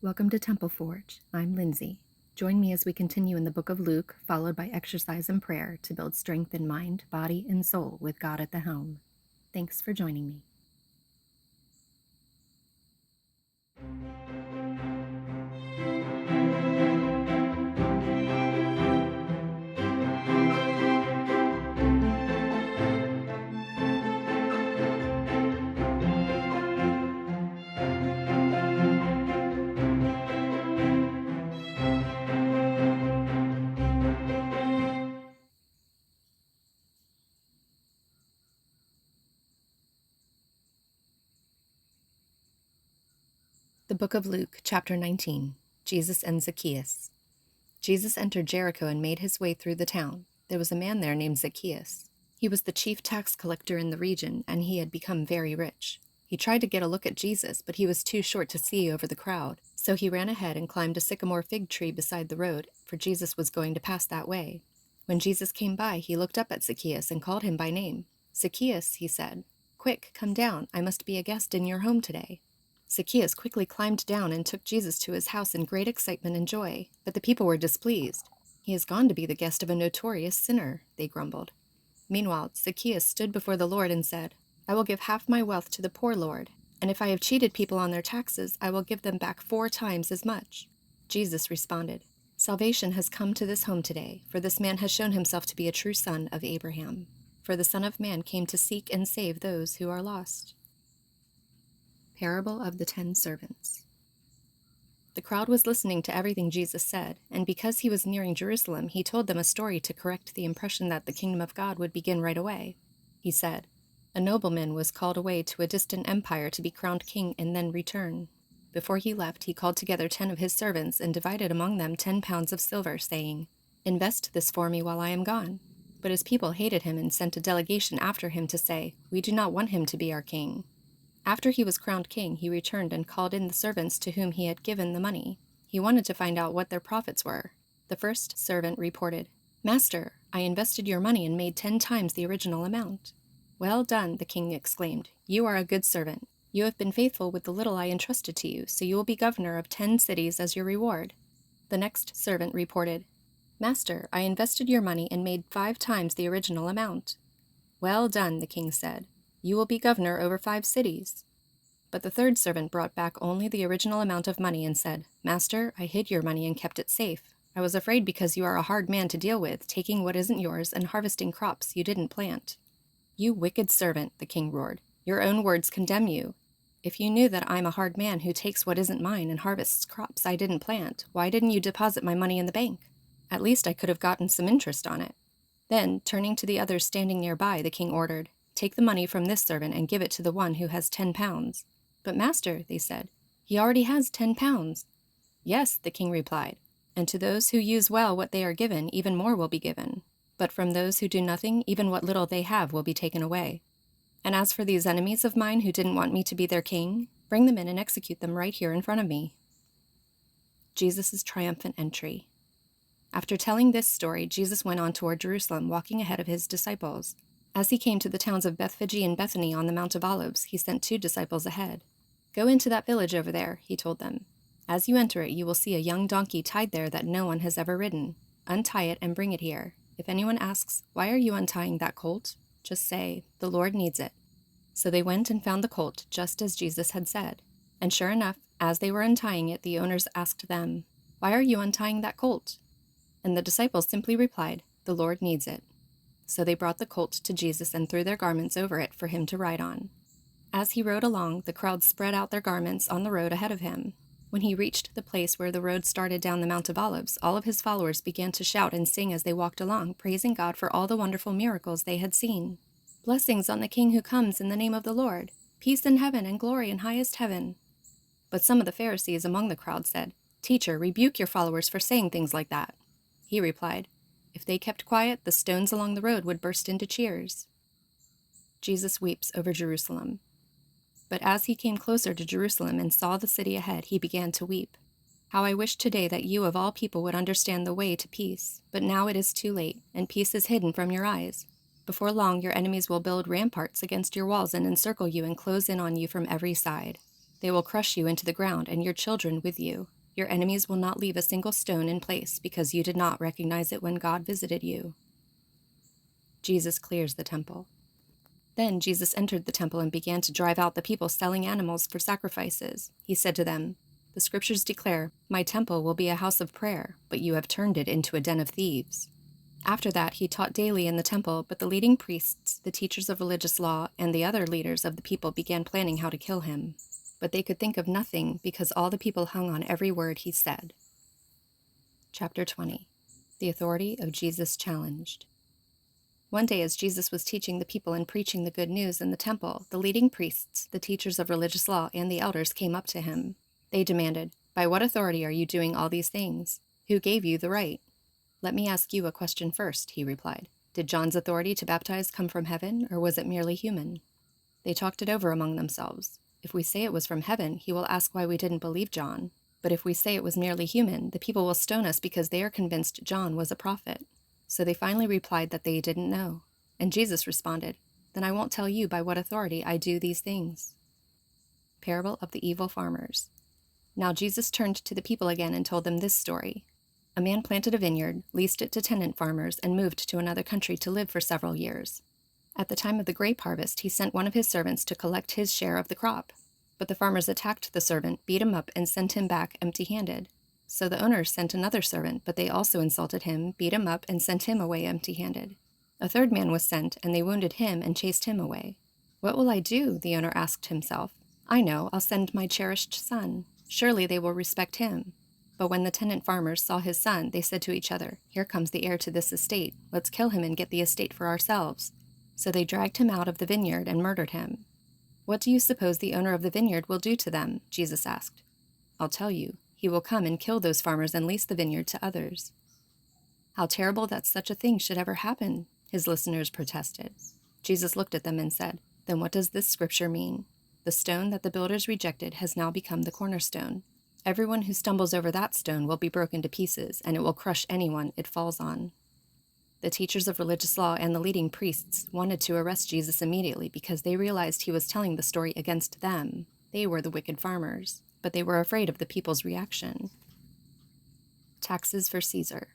Welcome to Temple Forge. I'm Lindsay. Join me as we continue in the book of Luke, followed by exercise and prayer to build strength in mind, body, and soul with God at the helm. Thanks for joining me. The book of Luke, chapter 19. Jesus and Zacchaeus. Jesus entered Jericho and made his way through the town. There was a man there named Zacchaeus. He was the chief tax collector in the region, and he had become very rich. He tried to get a look at Jesus, but he was too short to see over the crowd, so he ran ahead and climbed a sycamore fig tree beside the road, for Jesus was going to pass that way. When Jesus came by, he looked up at Zacchaeus and called him by name. "Zacchaeus," he said, "quick, come down. I must be a guest in your home today." Zacchaeus quickly climbed down and took Jesus to his house in great excitement and joy, but the people were displeased. "He has gone to be the guest of a notorious sinner," they grumbled. Meanwhile, Zacchaeus stood before the Lord and said, "I will give half my wealth to the poor, Lord, and if I have cheated people on their taxes, I will give them back 4 times as much." Jesus responded, "Salvation has come to this home today, for this man has shown himself to be a true son of Abraham. For the Son of Man came to seek and save those who are lost." Parable of the 10 Servants. The crowd was listening to everything Jesus said, and because he was nearing Jerusalem, he told them a story to correct the impression that the kingdom of God would begin right away. He said, "A nobleman was called away to a distant empire to be crowned king and then return. Before he left, he called together 10 of his servants and divided among them 10 pounds of silver, saying, 'Invest this for me while I am gone.' But his people hated him and sent a delegation after him to say, 'We do not want him to be our king.' After he was crowned king, he returned and called in the servants to whom he had given the money. He wanted to find out what their profits were. The first servant reported, 'Master, I invested your money and made 10 times the original amount.' 'Well done,' the king exclaimed. 'You are a good servant. You have been faithful with the little I entrusted to you, so you will be governor of 10 cities as your reward.' The next servant reported, 'Master, I invested your money and made 5 times the original amount.' 'Well done,' the king said. 'You will be governor over 5 cities.' But the third servant brought back only the original amount of money and said, 'Master, I hid your money and kept it safe. I was afraid because you are a hard man to deal with, taking what isn't yours and harvesting crops you didn't plant.' 'You wicked servant,' the king roared. 'Your own words condemn you. If you knew that I'm a hard man who takes what isn't mine and harvests crops I didn't plant, why didn't you deposit my money in the bank? At least I could have gotten some interest on it.' Then, turning to the others standing nearby, the king ordered, 'Take the money from this servant and give it to the one who has 10 pounds. "'But master,' they said, 'he already has 10 pounds. "'Yes,' the king replied, 'and to those who use well what they are given, even more will be given. But from those who do nothing, even what little they have will be taken away. And as for these enemies of mine who didn't want me to be their king, bring them in and execute them right here in front of me.'" Jesus' triumphant entry. After telling this story, Jesus went on toward Jerusalem, walking ahead of his disciples. As he came to the towns of Bethphage and Bethany on the Mount of Olives, he sent 2 disciples ahead. "Go into that village over there," he told them. "As you enter it, you will see a young donkey tied there that no one has ever ridden. Untie it and bring it here. If anyone asks, 'Why are you untying that colt?' just say, 'The Lord needs it.'" So they went and found the colt, just as Jesus had said. And sure enough, as they were untying it, the owners asked them, "Why are you untying that colt?" And the disciples simply replied, "The Lord needs it." So they brought the colt to Jesus and threw their garments over it for him to ride on. As he rode along, the crowd spread out their garments on the road ahead of him. When he reached the place where the road started down the Mount of Olives, all of his followers began to shout and sing as they walked along, praising God for all the wonderful miracles they had seen. "Blessings on the King who comes in the name of the Lord! Peace in heaven and glory in highest heaven!" But some of the Pharisees among the crowd said, "Teacher, rebuke your followers for saying things like that." He replied, "If they kept quiet, the stones along the road would burst into cheers." Jesus weeps over Jerusalem. But as he came closer to Jerusalem and saw the city ahead, he began to weep. "How I wish today that you of all people would understand the way to peace. But now it is too late, and peace is hidden from your eyes. Before long your enemies will build ramparts against your walls and encircle you and close in on you from every side. They will crush you into the ground, and your children with you. Your enemies will not leave a single stone in place because you did not recognize it when God visited you. Jesus clears the temple. Then Jesus entered the temple and began to drive out the people selling animals for sacrifices. He said to them, "The scriptures declare, 'My temple will be a house of prayer,' but you have turned it into a den of thieves." After that, he taught daily in the temple, but the leading priests, the teachers of religious law, and the other leaders of the people began planning how to kill him. But they could think of nothing because all the people hung on every word he said. Chapter 20. The authority of Jesus challenged. One day, as Jesus was teaching the people and preaching the good news in the temple, the leading priests, the teachers of religious law, and the elders came up to him. They demanded, "By what authority are you doing all these things? Who gave you the right?" "Let me ask you a question first," he replied. "Did John's authority to baptize come from heaven, or was it merely human?" They talked it over among themselves. "If we say it was from heaven, he will ask why we didn't believe John. But if we say it was merely human, the people will stone us because they are convinced John was a prophet." So they finally replied that they didn't know. And Jesus responded, "Then I won't tell you by what authority I do these things." Parable of the Evil Farmers. Now Jesus turned to the people again and told them this story. A man planted a vineyard, leased it to tenant farmers, and moved to another country to live for several years. At the time of the grape harvest, he sent one of his servants to collect his share of the crop. But the farmers attacked the servant, beat him up, and sent him back empty-handed. So the owner sent another servant, but they also insulted him, beat him up, and sent him away empty-handed. A third man was sent, and they wounded him and chased him away. "What will I do?" the owner asked himself. "I know, I'll send my cherished son. Surely they will respect him." But when the tenant farmers saw his son, they said to each other, "Here comes the heir to this estate. Let's kill him and get the estate for ourselves." So they dragged him out of the vineyard and murdered him. "What do you suppose the owner of the vineyard will do to them?" Jesus asked. "I'll tell you. He will come and kill those farmers and lease the vineyard to others." "How terrible that such a thing should ever happen," his listeners protested. Jesus looked at them and said, "Then what does this scripture mean? The stone that the builders rejected has now become the cornerstone. Everyone who stumbles over that stone will be broken to pieces, and it will crush anyone it falls on." The teachers of religious law and the leading priests wanted to arrest Jesus immediately because they realized he was telling the story against them. They were the wicked farmers, but they were afraid of the people's reaction. Taxes for Caesar.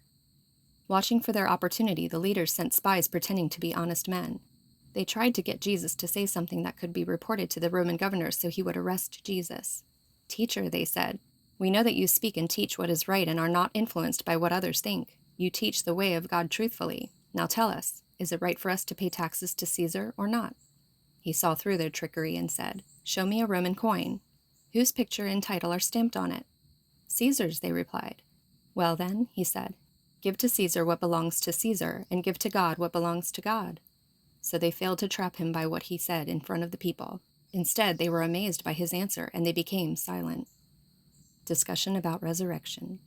Watching for their opportunity, the leaders sent spies pretending to be honest men. They tried to get Jesus to say something that could be reported to the Roman governor so he would arrest Jesus. "Teacher," they said, "we know that you speak and teach what is right and are not influenced by what others think. You teach the way of God truthfully. Now tell us, is it right for us to pay taxes to Caesar or not?" He saw through their trickery and said, "Show me a Roman coin. Whose picture and title are stamped on it?" "Caesar's," they replied. "Well then," he said, "give to Caesar what belongs to Caesar, and give to God what belongs to God." So they failed to trap him by what he said in front of the people. Instead, they were amazed by his answer, and they became silent. Discussion about resurrection.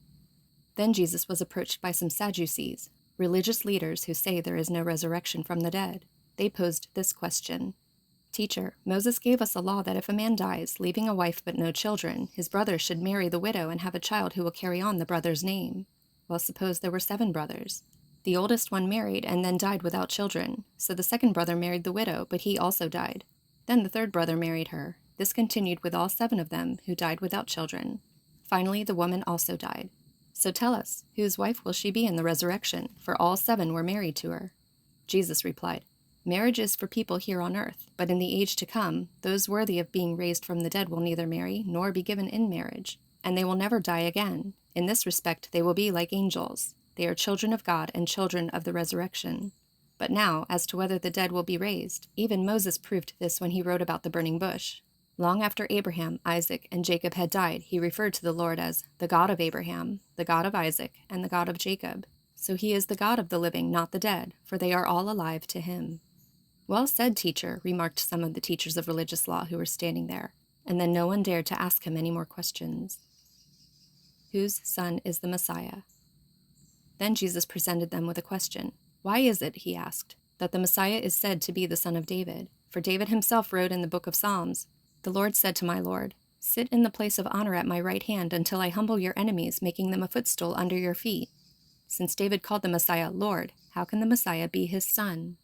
Then Jesus was approached by some Sadducees, religious leaders who say there is no resurrection from the dead. They posed this question: "Teacher, Moses gave us a law that if a man dies, leaving a wife but no children, his brother should marry the widow and have a child who will carry on the brother's name. Well, suppose there were 7 brothers. The oldest one married and then died without children. So the second brother married the widow, but he also died. Then the third brother married her. This continued with all 7 of them, who died without children. Finally, the woman also died. So tell us, whose wife will she be in the resurrection? For all 7 were married to her." Jesus replied, "Marriage is for people here on earth, but in the age to come, those worthy of being raised from the dead will neither marry nor be given in marriage, and they will never die again. In this respect, they will be like angels. They are children of God and children of the resurrection. But now, as to whether the dead will be raised, even Moses proved this when he wrote about the burning bush. Long after Abraham, Isaac, and Jacob had died, he referred to the Lord as the God of Abraham, the God of Isaac, and the God of Jacob. So he is the God of the living, not the dead, for they are all alive to him." "Well said, teacher," remarked some of the teachers of religious law who were standing there, and then no one dared to ask him any more questions. Whose son is the Messiah? Then Jesus presented them with a question. "Why is it," he asked, "that the Messiah is said to be the son of David? For David himself wrote in the book of Psalms, 'The Lord said to my Lord, sit in the place of honor at my right hand until I humble your enemies, making them a footstool under your feet.' Since David called the Messiah Lord, how can the Messiah be his son?"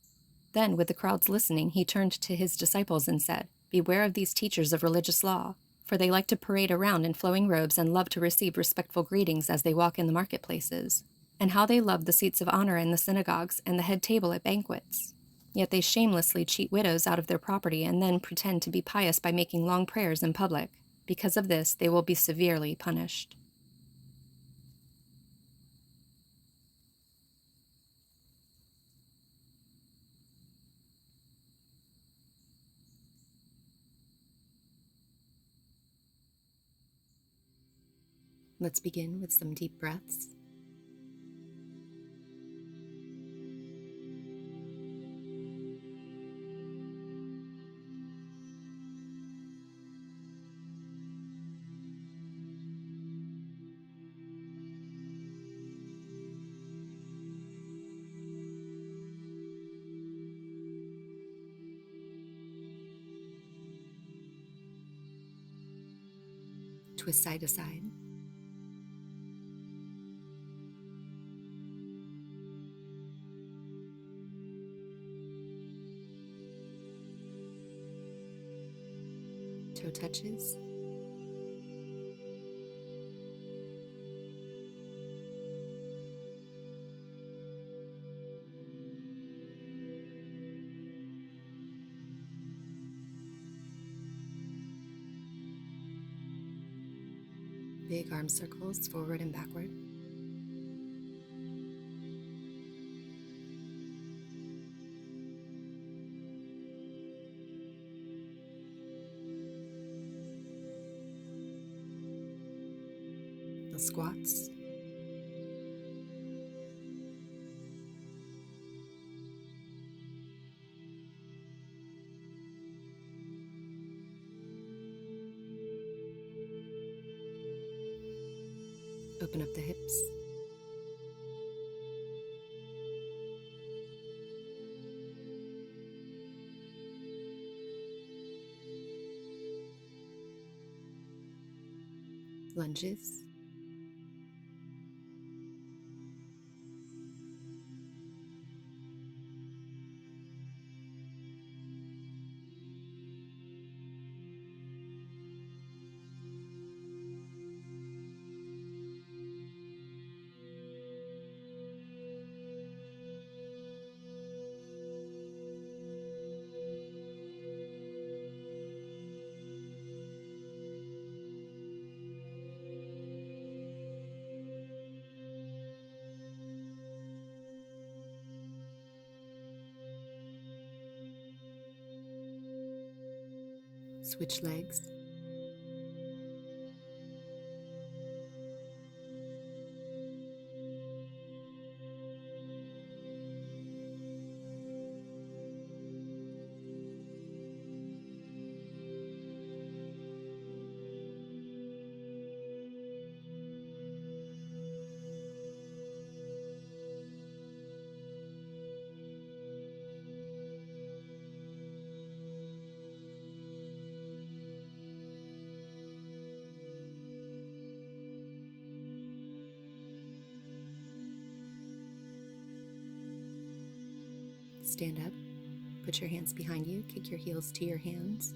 Then, with the crowds listening, he turned to his disciples and said, "Beware of these teachers of religious law. for they like to parade around in flowing robes and love to receive respectful greetings as they walk in the marketplaces, and how they love the seats of honor in the synagogues and the head table at banquets. Yet they shamelessly cheat widows out of their property and then pretend to be pious by making long prayers in public. Because of this, they will be severely punished. Let's begin with some deep breaths. Twist side to side. Toe touches. Big arm circles forward and backward. The squats. Open up the hips. Lunges. Switch legs. Stand up, put your hands behind you, kick your heels to your hands.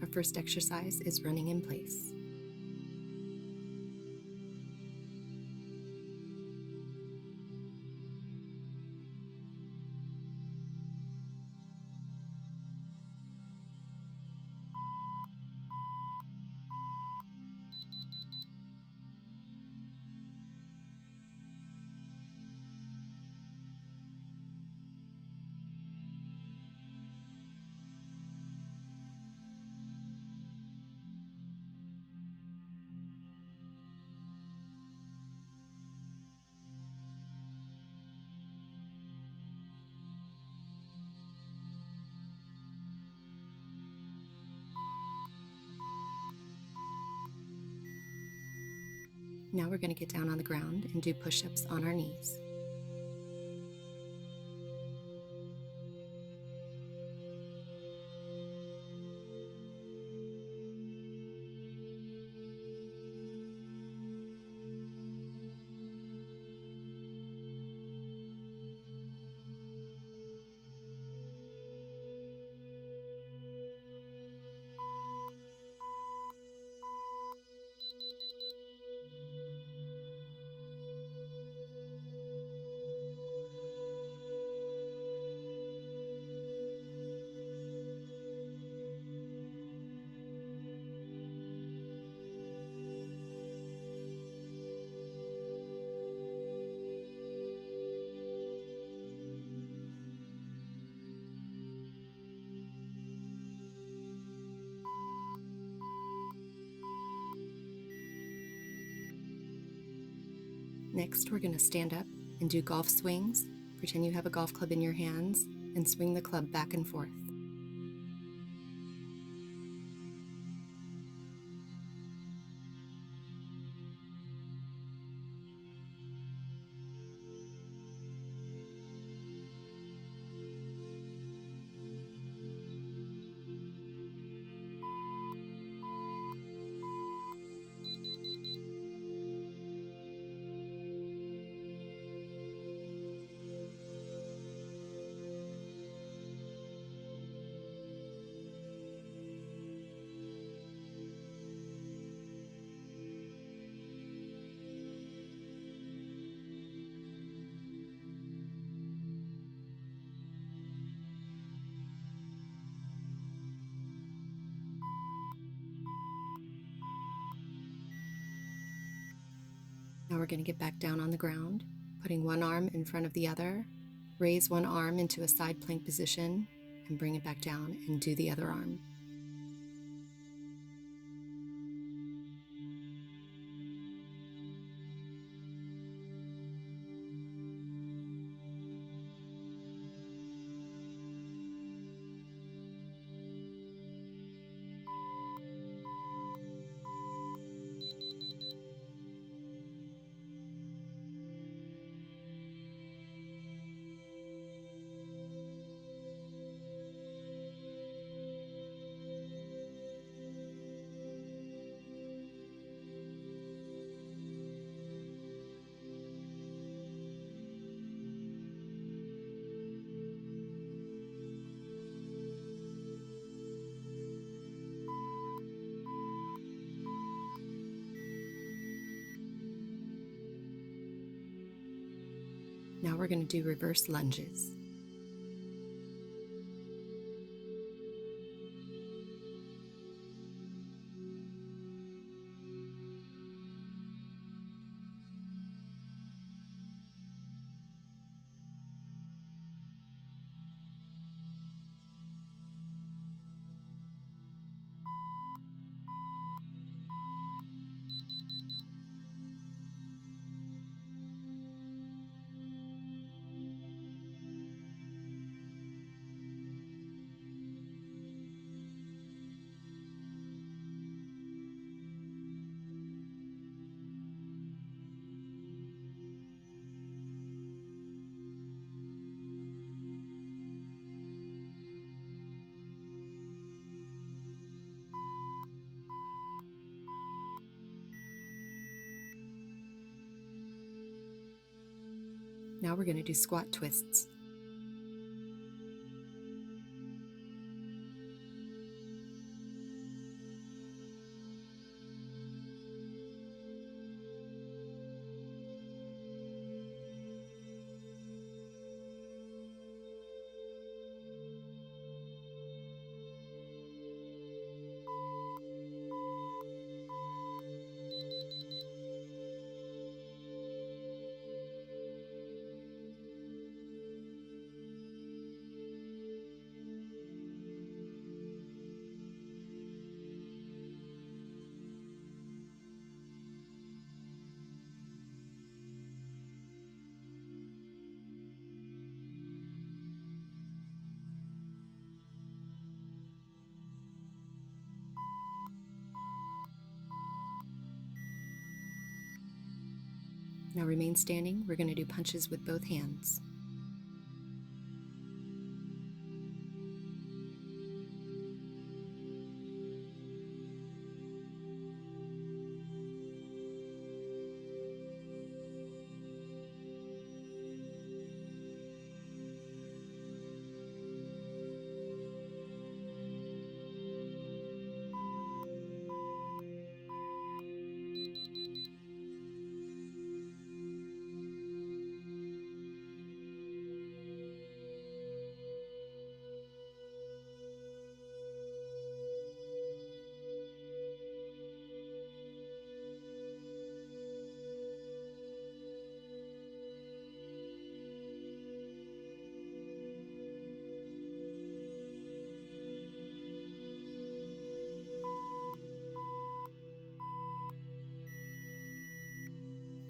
Our first exercise is running in place. Now we're going to get down on the ground and do push-ups on our knees. Next, we're going to stand up and do golf swings. Pretend you have a golf club in your hands and swing the club back and forth. Now we're going to get back down on the ground, putting one arm in front of the other, raise one arm into a side plank position, and bring it back down and do the other arm. Now we're going to do reverse lunges. Now we're going to do squat twists. Now remain standing. We're going to do punches with both hands.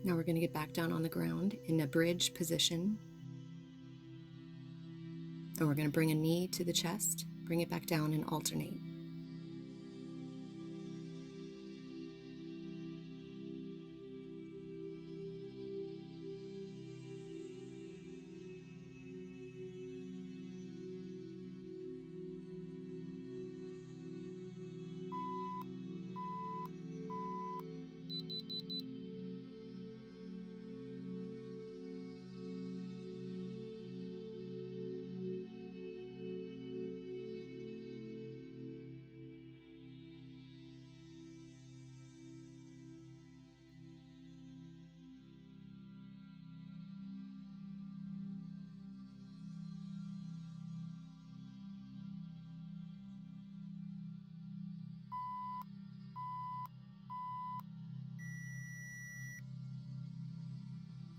Now we're going to get back down on the ground in a bridge position. And we're going to bring a knee to the chest, bring it back down and alternate.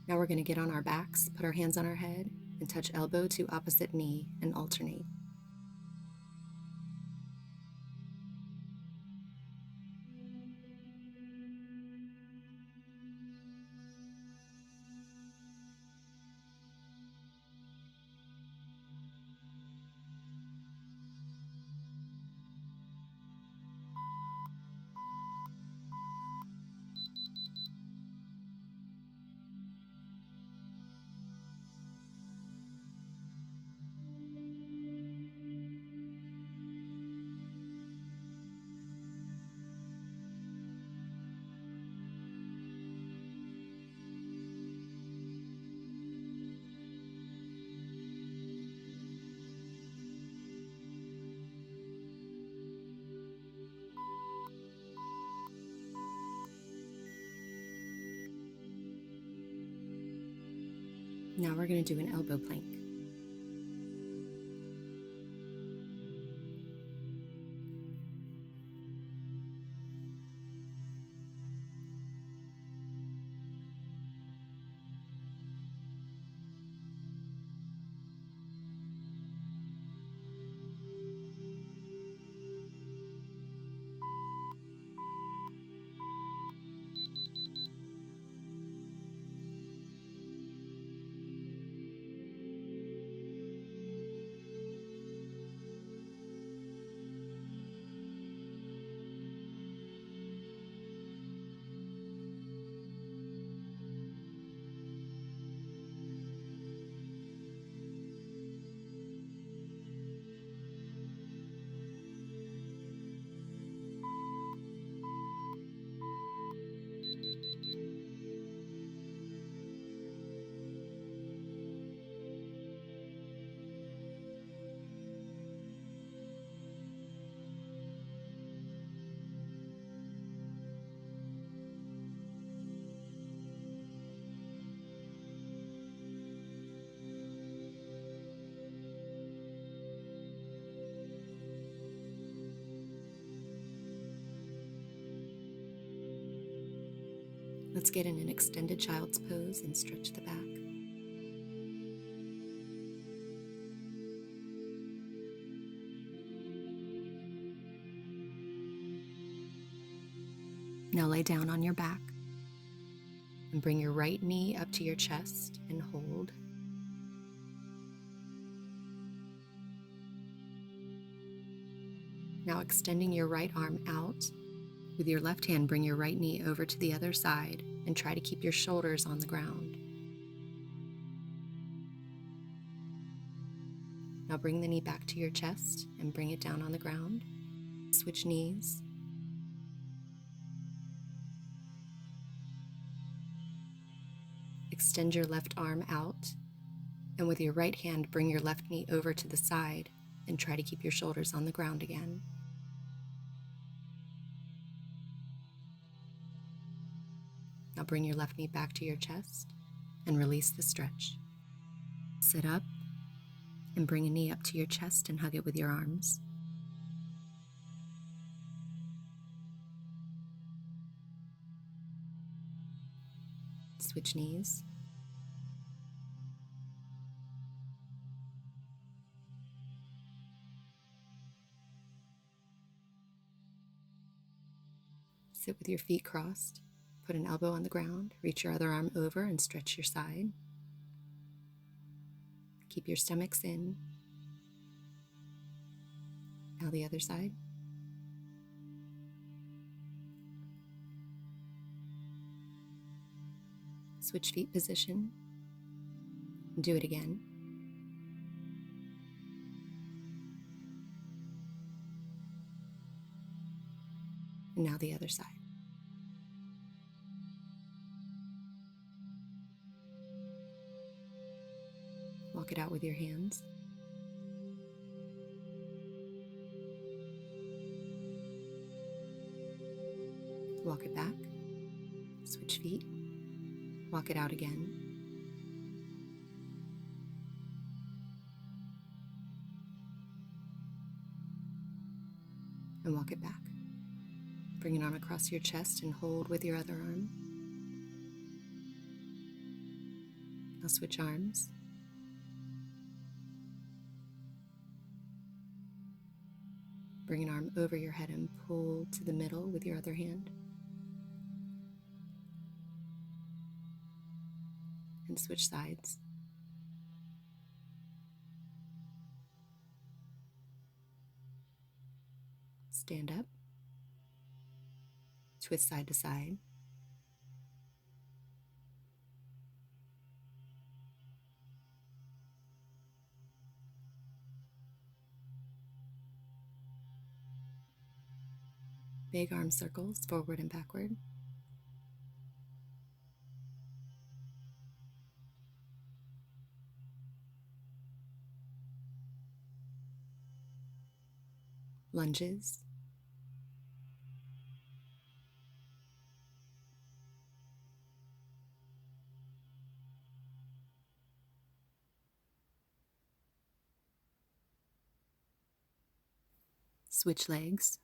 Now we're going to get on our backs, put our hands on our head, and touch elbow to opposite knee and alternate. Now we're going to do an elbow plank. Let's get in an extended child's pose and stretch the back. Now lay down on your back and bring your right knee up to your chest and hold. Now extending your right arm out. With your left hand, bring your right knee over to the other side and try to keep your shoulders on the ground. Now bring the knee back to your chest and bring it down on the ground. Switch knees. Extend your left arm out, and with your right hand, bring your left knee over to the side and try to keep your shoulders on the ground again. Now bring your left knee back to your chest and release the stretch. Sit up and bring a knee up to your chest and hug it with your arms. Switch knees. Sit with your feet crossed. Put an elbow on the ground. Reach your other arm over and stretch your side. Keep your stomachs in. Now the other side. Switch feet position. And do it again. And now the other side. Walk it out with your hands. Walk it back. Switch feet. Walk it out again. And walk it back. Bring an arm across your chest and hold with your other arm. Now switch arms. Bring an arm over your head and pull to the middle with your other hand. And switch sides. Stand up. Twist side to side. Big arm circles, forward and backward. Lunges. Switch legs.